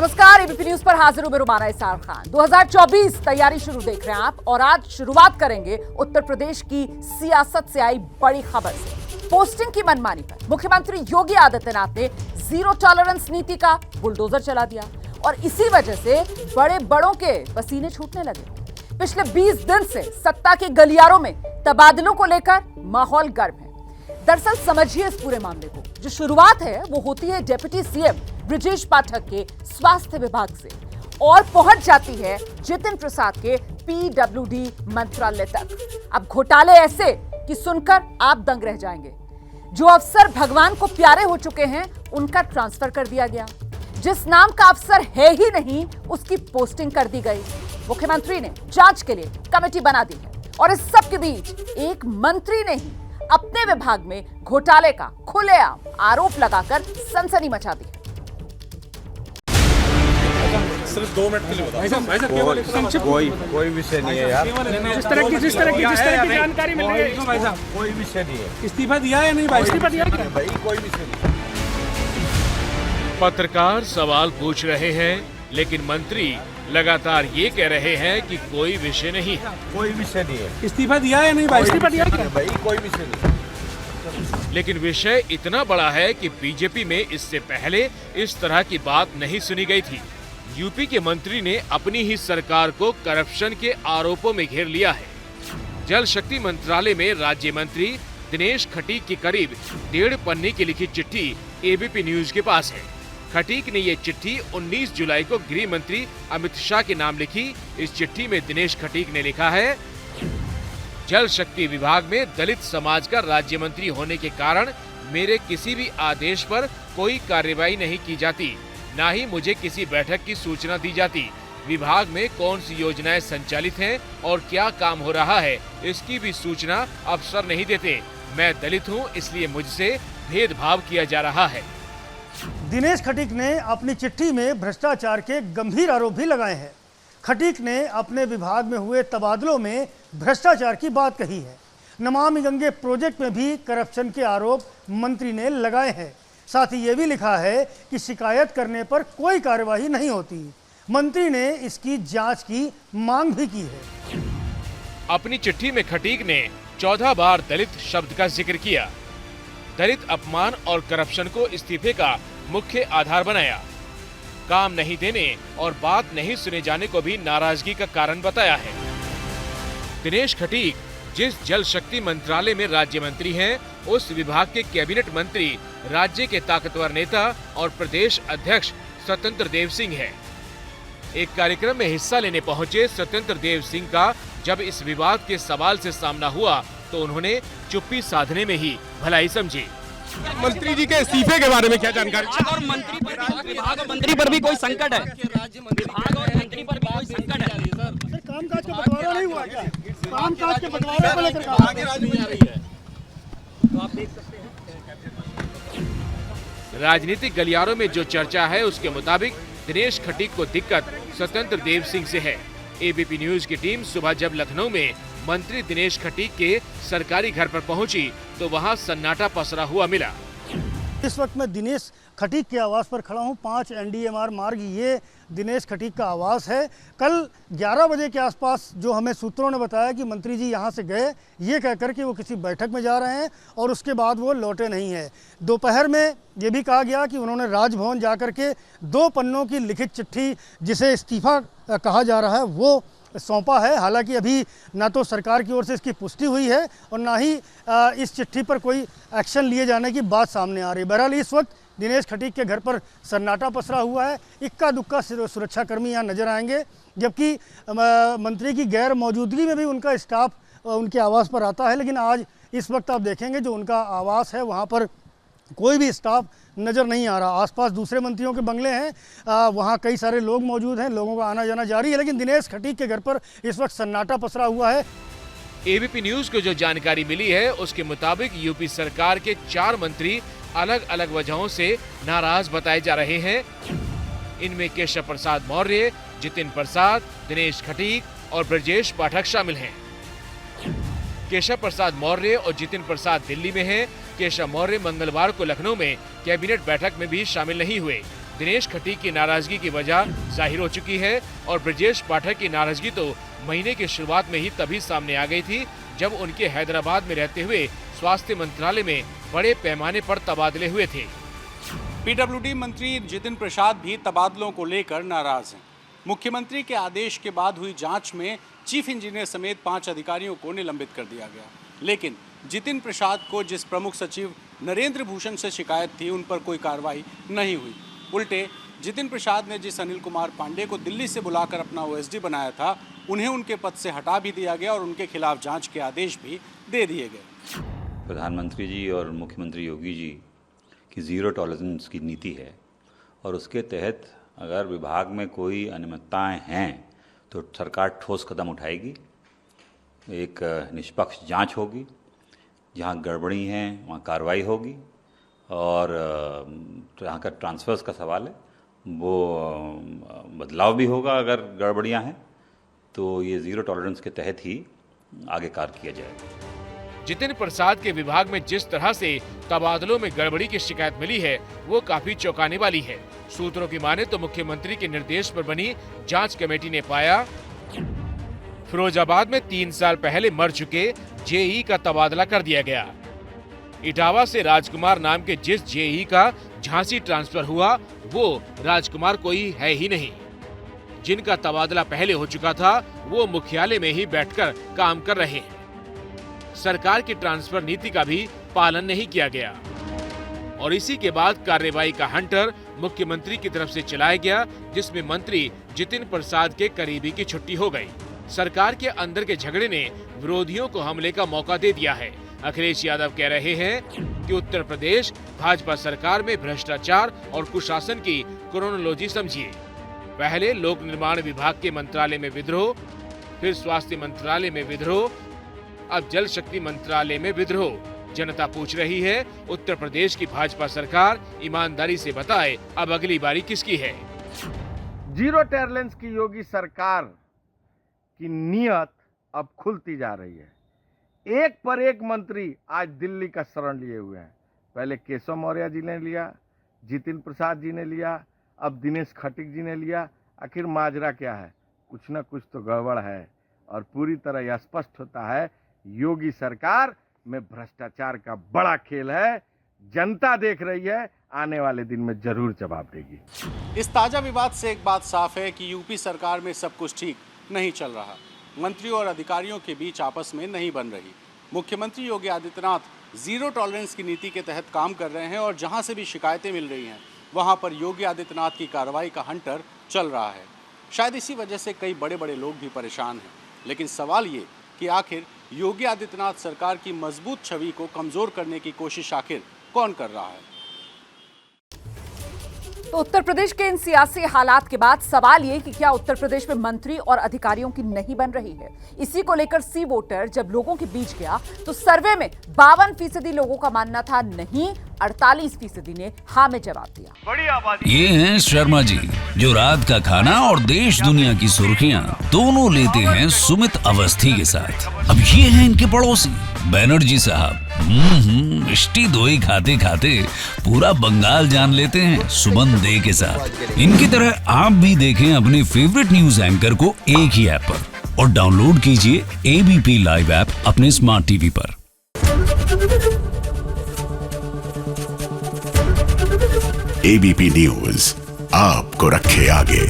नमस्कार, ABP news पर हाजिर हूं मैं रुमाना इसार खान। 2024 तैयारी शुरू देख रहे हैं आप और आज शुरुआत करेंगे उत्तर प्रदेश की सियासत से आई बड़ी खबर से। पोस्टिंग की मनमानी पर मुख्यमंत्री योगी आदित्यनाथ ने जीरो टॉलरेंस नीति का बुलडोजर चला दिया और इसी वजह से बड़े बड़ों के पसीने छूटने लगे। पिछले 20 दिन से सत्ता के गलियारों में तबादलों को लेकर माहौल गर्म है। दरअसल समझिए इस पूरे मामले को। जो शुरुआत है वो होती है डिप्टी सीएम ब्रजेश पाठक के स्वास्थ्य विभाग से और पहुंच जाती है जितिन प्रसाद के पीडब्ल्यूडी मंत्रालय तक। अब घोटाले ऐसे कि सुनकर आप दंग रह जाएंगे। जो अफसर भगवान को प्यारे हो चुके हैं उनका ट्रांसफर कर दिया गया। जिस नाम का अफसर है ही नहीं उसकी पोस्टिंग कर दी गई। मुख्यमंत्री ने जांच के लिए कमेटी बना दी है और इस सब के बीच एक मंत्री ने ही अपने विभाग में घोटाले का खुलेआम आरोप लगाकर सनसनी मचा दी। सिर्फ 2 मिनट के लिए बताओ। कोई विषय नहीं है यार। जिस तरह की जानकारी मिल रही है भाई साहब, कोई विषय नहीं है। इस्तीफा दिया है नहीं भाई? इस्तीफा दिया है भाई, कोई विषय नहीं। पत्रकार सवाल पूछ रहे हैं लेकिन मंत्री लगातार ये कह रहे हैं कि कोई विषय नहीं है। कोई विषय नहीं है। इस्तीफा दिया है नहीं भाई? इस्तीफा दिया है भाई, कोई विषय नहीं। लेकिन विषय इतना बड़ा है कि बीजेपी में इससे पहले इस तरह की बात नहीं सुनी गई थी। यूपी के मंत्री ने अपनी ही सरकार को करप्शन के आरोपों में घेर लिया है। जल शक्ति मंत्रालय में राज्य मंत्री दिनेश खटीक की करीब 1.5 पन्ने की लिखी चिट्ठी एबीपी न्यूज के पास है। खटीक ने ये चिट्ठी 19 जुलाई को गृह मंत्री अमित शाह के नाम लिखी। इस चिट्ठी में दिनेश खटीक ने लिखा है, जल शक्ति विभाग में दलित समाज का राज्य मंत्री होने के कारण मेरे किसी भी आदेश पर कोई कार्रवाई नहीं की जाती, ना ही मुझे किसी बैठक की सूचना दी जाती। विभाग में कौन सी योजनाएं संचालित हैं और क्या काम हो रहा है इसकी भी सूचना अफसर नहीं देते। मैं दलित हूं इसलिए मुझसे भेदभाव किया जा रहा है। दिनेश खटीक ने अपनी चिट्ठी में भ्रष्टाचार के गंभीर आरोप भी लगाए हैं। खटीक ने अपने विभाग में हुए तबादलों में भ्रष्टाचार की बात कही है। नमामि गंगे प्रोजेक्ट में भी करप्शन के आरोप मंत्री ने लगाए हैं। साथ ही ये भी लिखा है कि शिकायत करने पर कोई कार्यवाही नहीं होती। मंत्री ने इसकी जांच की मांग भी की है। अपनी चिट्ठी में खटीक ने 14 बार दलित शब्द का जिक्र किया। दलित अपमान और करप्शन को इस्तीफे का मुख्य आधार बनाया। काम नहीं देने और बात नहीं सुने जाने को भी नाराजगी का कारण बताया है। दिनेश खटीक जिस जल शक्ति मंत्रालय में राज्य मंत्री हैं, उस विभाग के कैबिनेट मंत्री राज्य के ताकतवर नेता और प्रदेश अध्यक्ष स्वतंत्र देव सिंह हैं। एक कार्यक्रम में हिस्सा लेने पहुंचे स्वतंत्र देव सिंह का जब इस विवाद के सवाल से सामना हुआ तो उन्होंने चुप्पी साधने में ही भलाई समझी। मंत्री जी के इस्तीफे के बारे में क्या जानकारी? और मंत्री पर भी कोई संकट है? विभाग और मंत्री पर भी कोई संकट है? कामकाज का बंटवारा नहीं हुआ क्या? कामकाज के बंटवारे को लेकर कहा तो आप देख सकते हैं राजनीतिक गलियारों में जो चर्चा है उसके मुताबिक दिनेश खटीक को दिक्कत स्वतंत्र देव सिंह से है। एबीपी न्यूज की टीम सुबह जब लखनऊ में मंत्री दिनेश खटीक के सरकारी घर पर पहुंची तो वहां सन्नाटा पसरा हुआ मिला। इस वक्त मैं दिनेश खटीक के आवास पर खड़ा हूं। 5 NDMR मार्ग ये दिनेश खटीक का आवास है। कल 11 बजे के आसपास जो हमें सूत्रों ने बताया कि मंत्री जी यहां से गए ये कहकर कि वो किसी बैठक में जा रहे हैं और उसके बाद वो लौटे नहीं हैं। दोपहर में ये भी कहा गया कि उन्होंने राजभवन जाकर के 2 पन्नों की लिखित चिट्ठी जिसे इस्तीफा कहा जा रहा है वो सौंपा है। हालांकि अभी ना तो सरकार की ओर से इसकी पुष्टि हुई है और ना ही इस चिट्ठी पर कोई एक्शन लिए जाने की बात सामने आ रही है। बहरहाल इस वक्त दिनेश खटीक के घर पर सन्नाटा पसरा हुआ है। इक्का दुक्का सुरक्षाकर्मी यहाँ नजर आएंगे, जबकि मंत्री की गैर मौजूदगी में भी उनका स्टाफ उनके आवास पर आता है। लेकिन आज इस वक्त आप देखेंगे जो उनका आवास है वहाँ पर कोई भी स्टाफ नज़र नहीं आ रहा। आसपास दूसरे मंत्रियों के बंगले हैं, वहाँ कई सारे लोग मौजूद हैं, लोगों का आना जाना जारी है, लेकिन दिनेश खटीक के घर पर इस वक्त सन्नाटा पसरा हुआ है। एबीपी न्यूज को जो जानकारी मिली है उसके मुताबिक यूपी सरकार के 4 मंत्री अलग अलग वजहों से नाराज बताए जा रहे हैं। इनमें केशव प्रसाद मौर्य, जितिन प्रसाद, दिनेश खटीक और ब्रजेश पाठक शामिल हैं। केशव प्रसाद मौर्य और जितिन प्रसाद दिल्ली में हैं। केशव मौर्य मंगलवार को लखनऊ में कैबिनेट बैठक में भी शामिल नहीं हुए। दिनेश खटीक की नाराजगी की वजह जाहिर हो चुकी है और ब्रजेश पाठक की नाराजगी तो महीने की शुरुआत में ही तभी सामने आ गई थी जब उनके हैदराबाद में रहते हुए स्वास्थ्य मंत्रालय में बड़े पैमाने पर तबादले हुए थे। पीडब्ल्यूडी मंत्री जितिन प्रसाद भी तबादलों को लेकर नाराज हैं। मुख्यमंत्री के आदेश के बाद हुई जांच में चीफ इंजीनियर समेत 5 अधिकारियों को निलंबित कर दिया गया, लेकिन जितिन प्रसाद को जिस प्रमुख सचिव नरेंद्र भूषण से शिकायत थी उन पर कोई कार्रवाई नहीं हुई। उल्टे जितिन प्रसाद ने जिस अनिल कुमार पांडे को दिल्ली से बुलाकर अपना ओएसडी बनाया था उन्हें उनके पद से हटा भी दिया गया और उनके खिलाफ जांच के आदेश भी दे दिए गए। प्रधानमंत्री जी और मुख्यमंत्री योगी जी की ज़ीरो टॉलरेंस की नीति है और उसके तहत अगर विभाग में कोई अनियमितताएं हैं तो सरकार ठोस कदम उठाएगी। एक निष्पक्ष जांच होगी, जहां गड़बड़ी हैं वहां कार्रवाई होगी और जहाँ का ट्रांसफर्स का सवाल है वो बदलाव भी होगा। अगर गड़बड़ियां हैं तो ये ज़ीरो टॉलरेंस के तहत ही आगे कार्य किया जाएगा। जितिन प्रसाद के विभाग में जिस तरह से तबादलों में गड़बड़ी की शिकायत मिली है वो काफी चौंकाने वाली है। सूत्रों की माने तो मुख्यमंत्री के निर्देश पर बनी जांच कमेटी ने पाया फिरोजाबाद में 3 साल पहले मर चुके जेई का तबादला कर दिया गया। इटावा से राजकुमार नाम के जिस जेई का झांसी ट्रांसफर हुआ वो राजकुमार कोई है ही नहीं। जिनका तबादला पहले हो चुका था वो मुख्यालय में ही बैठकर काम कर रहे हैं। सरकार की ट्रांसफर नीति का भी पालन नहीं किया गया और इसी के बाद कार्रवाई का हंटर मुख्यमंत्री की तरफ से चलाया गया, जिसमें मंत्री जितिन प्रसाद के करीबी की छुट्टी हो गई। सरकार के अंदर के झगड़े ने विरोधियों को हमले का मौका दे दिया है। अखिलेश यादव कह रहे हैं कि उत्तर प्रदेश भाजपा सरकार में भ्रष्टाचार और कुशासन की क्रोनोलॉजी समझिए। पहले लोक निर्माण विभाग के मंत्रालय में विद्रोह, फिर स्वास्थ्य मंत्रालय में विद्रोह, अब जल शक्ति मंत्रालय में विद्रोह। जनता पूछ रही है उत्तर प्रदेश की भाजपा सरकार ईमानदारी से बताए अब अगली बारी किसकी है। जीरो टॉलरेंस की योगी सरकार की नीयत अब खुलती जा रही है। एक पर एक मंत्री आज दिल्ली का शरण लिए हुए हैं। पहले केशव मौर्य जी ने लिया, जितिन प्रसाद जी ने लिया, अब दिनेश खटीक जी ने लिया। आखिर माजरा क्या है? कुछ न कुछ तो गड़बड़ है और पूरी तरह यह स्पष्ट होता है योगी सरकार में भ्रष्टाचार का बड़ा खेल है। जनता देख रही है, आने वाले दिन में जरूर जवाब देगी। इस ताजा विवाद से एक बात साफ है कि यूपी सरकार में सब कुछ ठीक नहीं चल रहा। मंत्रियों और अधिकारियों के बीच आपस में नहीं बन रही। मुख्यमंत्री योगी आदित्यनाथ जीरो टॉलरेंस की नीति के तहत काम कर रहे हैं और जहां से भी शिकायतें मिल रही हैं वहां पर योगी आदित्यनाथ की कार्रवाई का हंटर चल रहा है। शायद इसी वजह से कई बड़े बड़े लोग भी परेशान हैं। लेकिन सवाल ये कि आखिर योगी आदित्यनाथ सरकार की मजबूत छवि को कमजोर करने की कोशिश आखिर कौन कर रहा है? तो उत्तर प्रदेश के इन सियासी हालात के बाद सवाल ये कि क्या उत्तर प्रदेश में मंत्री और अधिकारियों की नहीं बन रही है। इसी को लेकर सी वोटर जब लोगों के बीच गया तो सर्वे में 52% लोगों का मानना था नहीं, 48% ने हाँ में जवाब दिया। ये हैं शर्मा जी, जो रात का खाना और देश दुनिया की सुर्खियां दोनों लेते हैं सुमित अवस्थी के साथ। अब ये हैं इनके पड़ोसी बनर्जी साहब। मिष्टी दोई खाते खाते पूरा बंगाल जान लेते हैं सुमन दे के साथ। इनकी तरह आप भी देखें अपने फेवरेट न्यूज एंकर को एक ही ऐप पर और डाउनलोड कीजिए एबीपी लाइव ऐप अपने स्मार्ट टीवी पर। एबीपी न्यूज आपको रखे आगे।